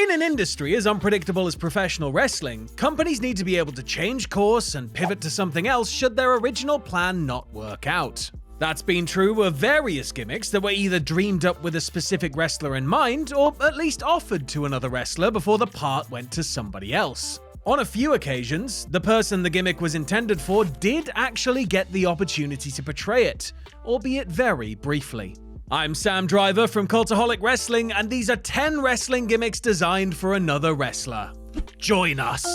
In an industry as unpredictable as professional wrestling, companies need to be able to change course and pivot to something else should their original plan not work out. That's been true of various gimmicks that were either dreamed up with a specific wrestler in mind, or at least offered to another wrestler before the part went to somebody else. On a few occasions, the person the gimmick was intended for did actually get the opportunity to portray it, albeit very briefly. I'm Sam Driver from Cultaholic Wrestling, and these are 10 wrestling gimmicks designed for another wrestler. Join us!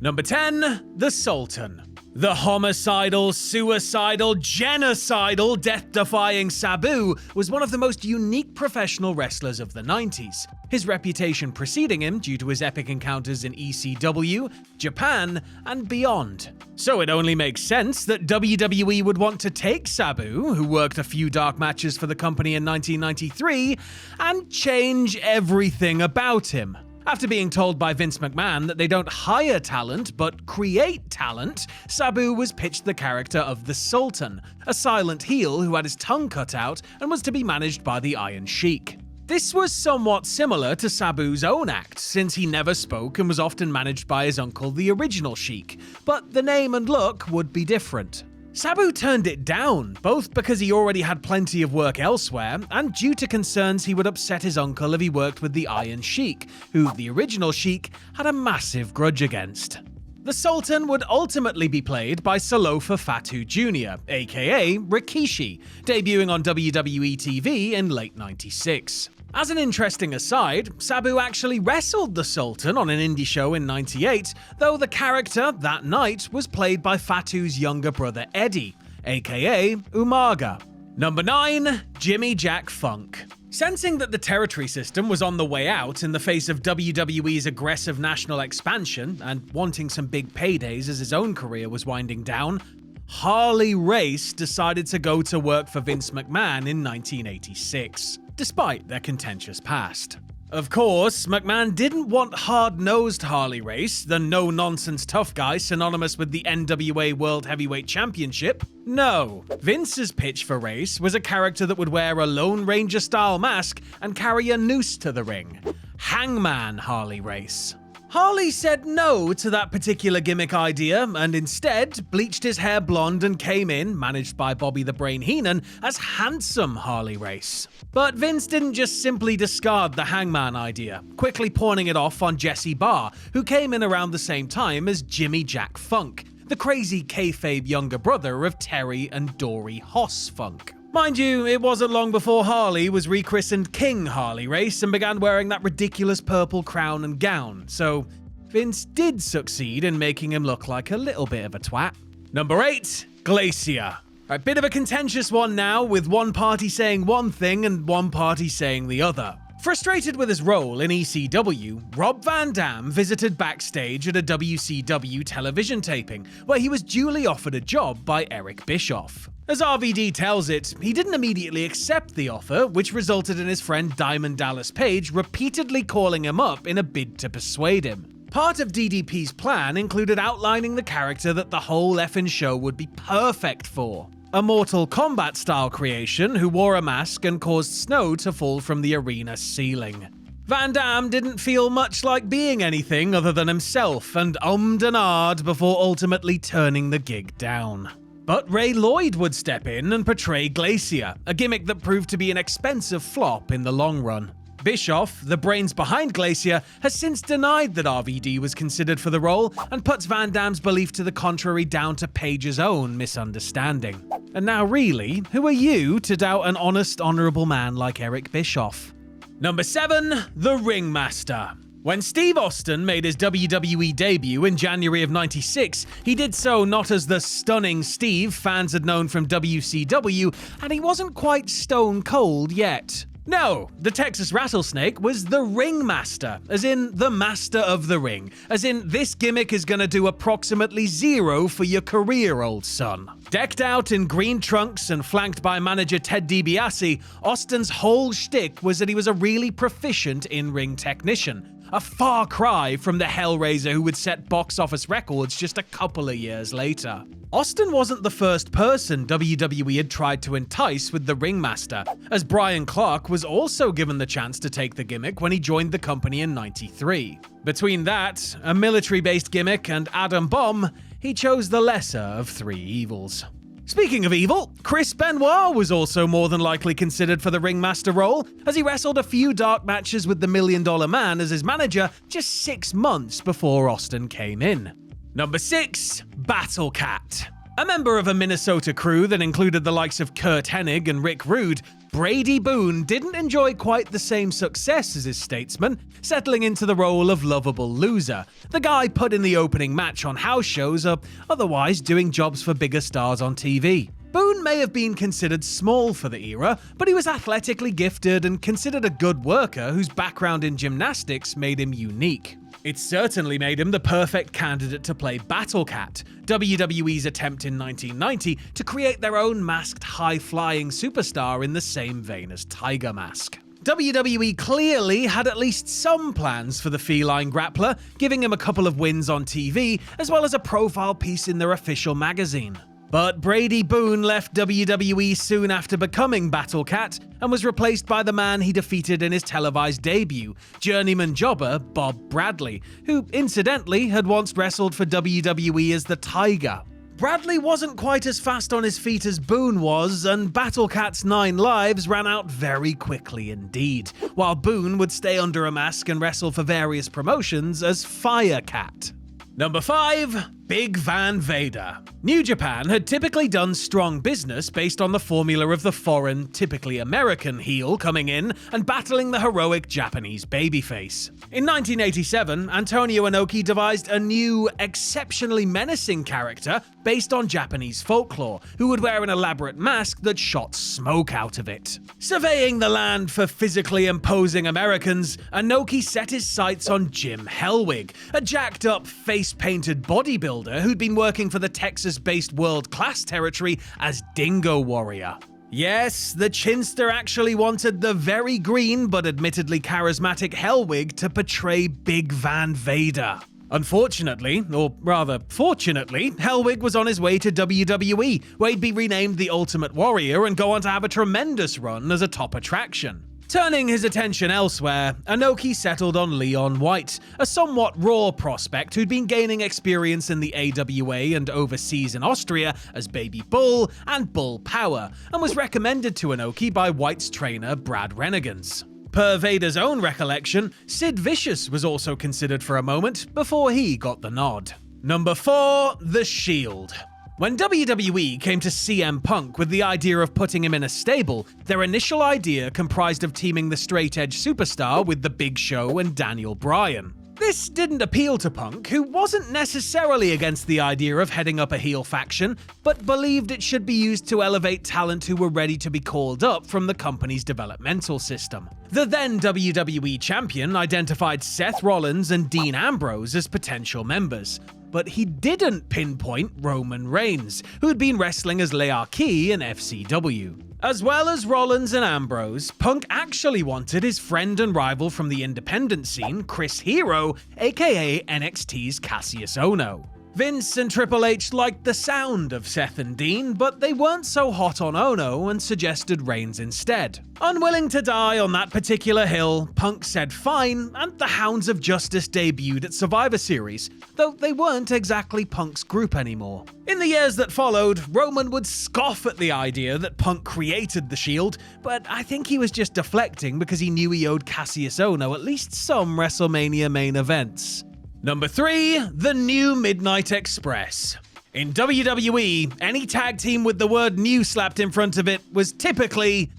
Number 10. The Sultan. The homicidal, suicidal, genocidal, death-defying Sabu was one of the most unique professional wrestlers of the 90s, his reputation preceding him due to his epic encounters in ECW, Japan, and beyond. So it only makes sense that WWE would want to take Sabu, who worked a few dark matches for the company in 1993, and change everything about him. After being told by Vince McMahon that they don't hire talent, but create talent, Sabu was pitched the character of the Sultan, a silent heel who had his tongue cut out and was to be managed by the Iron Sheik. This was somewhat similar to Sabu's own act, since he never spoke and was often managed by his uncle, the original Sheik, but the name and look would be different. Sabu turned it down, both because he already had plenty of work elsewhere, and due to concerns he would upset his uncle if he worked with the Iron Sheik, who the original Sheik had a massive grudge against. The Sultan would ultimately be played by Salofa Fatu Jr., aka Rikishi, debuting on WWE TV in late '96. As an interesting aside, Sabu actually wrestled the Sultan on an indie show in '98, though the character that night was played by Fatu's younger brother Eddie, aka Umaga. Number 9. Jimmy Jack Funk. Sensing that the territory system was on the way out in the face of WWE's aggressive national expansion, and wanting some big paydays as his own career was winding down, Harley Race decided to go to work for Vince McMahon in 1986, despite their contentious past. Of course, McMahon didn't want hard-nosed Harley Race, the no-nonsense tough guy synonymous with the NWA World Heavyweight Championship. No, Vince's pitch for Race was a character that would wear a Lone Ranger-style mask and carry a noose to the ring. Hangman Harley Race. Harley said no to that particular gimmick idea and instead bleached his hair blonde and came in, managed by Bobby the Brain Heenan, as handsome Harley Race. But Vince didn't just simply discard the Hangman idea, quickly pawning it off on Jesse Barr, who came in around the same time as Jimmy Jack Funk, the crazy kayfabe younger brother of Terry and Dory Hoss Funk. Mind you, it wasn't long before Harley was rechristened King Harley Race and began wearing that ridiculous purple crown and gown, so Vince did succeed in making him look like a little bit of a twat. Number 8. Glacier. A bit of a contentious one now, with one party saying one thing and one party saying the other. Frustrated with his role in ECW, Rob Van Dam visited backstage at a WCW television taping, where he was duly offered a job by Eric Bischoff. As RVD tells it, he didn't immediately accept the offer, which resulted in his friend Diamond Dallas Page repeatedly calling him up in a bid to persuade him. Part of DDP's plan included outlining the character that the whole effing show would be perfect for. A Mortal Kombat-style creation who wore a mask and caused snow to fall from the arena ceiling. Van Dam didn't feel much like being anything other than himself and ummed and ahed before ultimately turning the gig down. But Ray Lloyd would step in and portray Glacier, a gimmick that proved to be an expensive flop in the long run. Bischoff, the brains behind Glacier, has since denied that RVD was considered for the role and puts Van Dam's belief to the contrary down to Page's own misunderstanding. And now really, who are you to doubt an honest, honourable man like Eric Bischoff? Number 7. The Ringmaster. When Steve Austin made his WWE debut in January of '96, he did so not as the stunning Steve fans had known from WCW, and he wasn't quite stone cold yet. No, the Texas Rattlesnake was the Ringmaster, as in the master of the ring, as in this gimmick is gonna do approximately 0 for your career, old son. Decked out in green trunks and flanked by manager Ted DiBiase, Austin's whole shtick was that he was a really proficient in-ring technician, a far cry from the Hellraiser who would set box office records just a couple of years later. Austin wasn't the first person WWE had tried to entice with the Ringmaster, as Bryan Clark was also given the chance to take the gimmick when he joined the company in '93. Between that, a military-based gimmick, and Adam Bomb, he chose the lesser of three evils. Speaking of evil, Chris Benoit was also more than likely considered for the Ringmaster role, as he wrestled a few dark matches with the $1 Million Man as his manager just 6 months before Austin came in. Number 6. Battle Cat. A member of a Minnesota crew that included the likes of Kurt Hennig and Rick Rude, Brady Boone didn't enjoy quite the same success as his statesman, settling into the role of lovable loser, the guy put in the opening match on house shows or otherwise doing jobs for bigger stars on TV. Boone may have been considered small for the era, but he was athletically gifted and considered a good worker whose background in gymnastics made him unique. It certainly made him the perfect candidate to play Battle Cat, WWE's attempt in 1990 to create their own masked high-flying superstar in the same vein as Tiger Mask. WWE clearly had at least some plans for the feline grappler, giving him a couple of wins on TV, as well as a profile piece in their official magazine. But Brady Boone left WWE soon after becoming Battle Cat and was replaced by the man he defeated in his televised debut, journeyman jobber Bob Bradley, who incidentally had once wrestled for WWE as the Tiger. Bradley wasn't quite as fast on his feet as Boone was, and Battle Cat's 9 lives ran out very quickly indeed, while Boone would stay under a mask and wrestle for various promotions as Fire Cat. Number 5. Big Van Vader. New Japan had typically done strong business based on the formula of the foreign, typically American heel coming in and battling the heroic Japanese babyface. In 1987, Antonio Inoki devised a new, exceptionally menacing character based on Japanese folklore, who would wear an elaborate mask that shot smoke out of it. Surveying the land for physically imposing Americans, Inoki set his sights on Jim Hellwig, a jacked-up, face-painted bodybuilder who'd been working for the Texas-based World Class territory as Dingo Warrior. Yes, the Chinster actually wanted the very green but admittedly charismatic Hellwig to portray Big Van Vader. Unfortunately, or rather fortunately, Hellwig was on his way to WWE, where he'd be renamed the Ultimate Warrior and go on to have a tremendous run as a top attraction. Turning his attention elsewhere, Inoki settled on Leon White, a somewhat raw prospect who'd been gaining experience in the AWA and overseas in Austria as Baby Bull and Bull Power, and was recommended to Inoki by White's trainer Brad Renegans. Per Vader's own recollection, Sid Vicious was also considered for a moment before he got the nod. Number 4. The Shield. When WWE came to CM Punk with the idea of putting him in a stable, their initial idea comprised of teaming the straight-edge superstar with The Big Show and Daniel Bryan. This didn't appeal to Punk, who wasn't necessarily against the idea of heading up a heel faction, but believed it should be used to elevate talent who were ready to be called up from the company's developmental system. The then WWE champion identified Seth Rollins and Dean Ambrose as potential members, but he didn't pinpoint Roman Reigns, who had been wrestling as Leakee in FCW. As well as Rollins and Ambrose, Punk actually wanted his friend and rival from the independent scene, Chris Hero, aka NXT's Cassius Ohno. Vince and Triple H liked the sound of Seth and Dean, but they weren't so hot on Ohno and suggested Reigns instead. Unwilling to die on that particular hill, Punk said fine, and the Hounds of Justice debuted at Survivor Series, though they weren't exactly Punk's group anymore. In the years that followed, Roman would scoff at the idea that Punk created the Shield, but I think he was just deflecting because he knew he owed Cassius Ohno at least some WrestleMania main events. Number 3. The New Midnight Express. In WWE, any tag team with the word new slapped in front of it was typically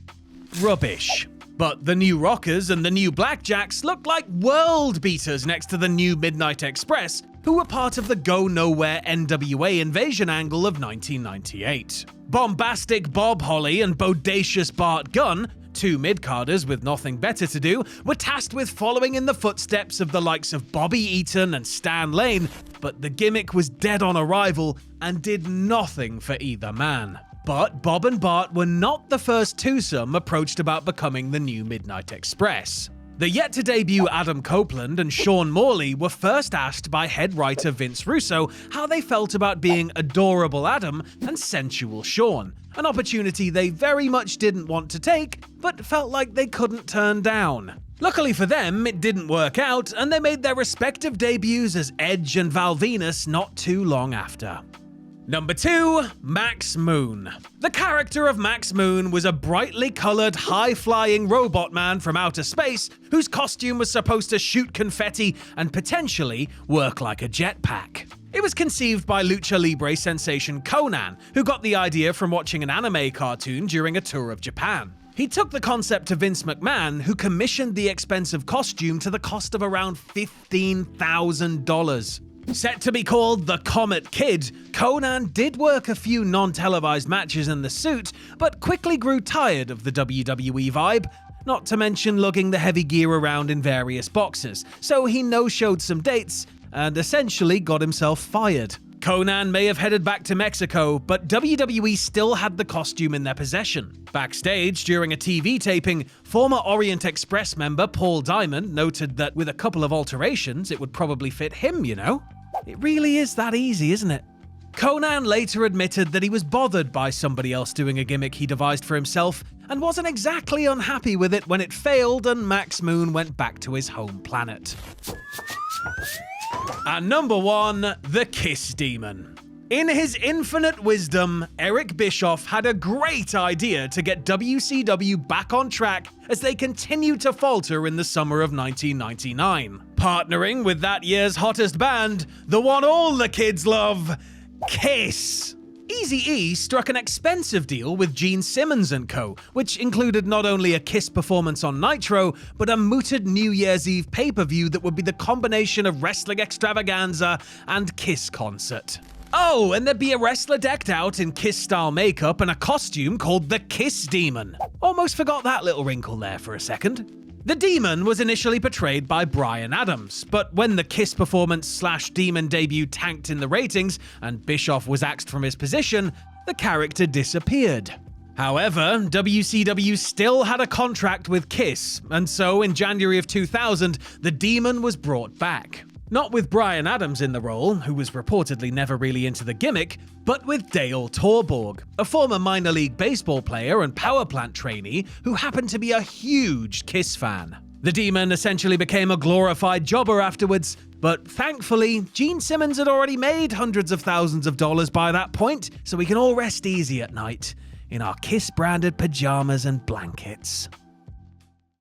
rubbish. But the New Rockers and the New Blackjacks looked like world beaters next to the New Midnight Express, who were part of the Go Nowhere NWA invasion angle of 1998. Bombastic Bob Holly and bodacious Bart Gunn, two mid-carders with nothing better to do, were tasked with following in the footsteps of the likes of Bobby Eaton and Stan Lane, but the Gimmick was dead on arrival and did nothing for either man. But Bob and Bart were not the first twosome approached about becoming the New Midnight Express. The yet-to-debut Adam Copeland and Sean Morley were first asked by head writer Vince Russo how they felt about being adorable Adam and sensual Sean, an opportunity they very much didn't want to take, but felt like they couldn't turn down. Luckily for them, it didn't work out, and they made their respective debuts as Edge and Val Venus not too long after. Number 2. Max Moon. The character of Max Moon was a brightly colored, high-flying robot man from outer space whose costume was supposed to shoot confetti and potentially work like a jetpack. It was conceived by Lucha Libre sensation Conan, who got the idea from watching an anime cartoon during a tour of Japan. He took the concept to Vince McMahon, who commissioned the expensive costume to the cost of around $15,000. Set to be called the Comet Kid, Conan did work a few non-televised matches in the suit, but quickly grew tired of the WWE vibe, not to mention lugging the heavy gear around in various boxes, so he no-showed some dates and essentially got himself fired. Conan may have headed back to Mexico, but WWE still had the costume in their possession. Backstage, during a TV taping, former Orient Express member Paul Diamond noted that with a couple of alterations, it would probably fit him, you know? It really is that easy, isn't it? Conan later admitted that he was bothered by somebody else doing a gimmick he devised for himself, and wasn't exactly unhappy with it when it failed and Max Moon went back to his home planet. And number 1, the Kiss Demon. In his infinite wisdom, Eric Bischoff had a great idea to get WCW back on track as they continued to falter in the summer of 1999. Partnering with that year's hottest band, the one all the kids love, Kiss. Eazy-E struck an expensive deal with Gene Simmons & Co., which included not only a Kiss performance on Nitro, but a mooted New Year's Eve pay-per-view that would be the combination of wrestling extravaganza and Kiss concert. Oh, and there'd be a wrestler decked out in Kiss-style makeup and a costume called the Kiss Demon. Almost forgot that little wrinkle there for a second. The Demon was initially portrayed by Bryan Adams, but when the Kiss performance/Demon debut tanked in the ratings and Bischoff was axed from his position, the character disappeared. However, WCW still had a contract with Kiss, and so in January of 2000, the Demon was brought back. Not with Bryan Adams in the role, who was reportedly never really into the gimmick, but with Dale Torborg, a former minor league baseball player and power plant trainee who happened to be a huge Kiss fan. The Demon essentially became a glorified jobber afterwards, but thankfully, Gene Simmons had already made hundreds of thousands of dollars by that point, so we can all rest easy at night in our Kiss-branded pajamas and blankets.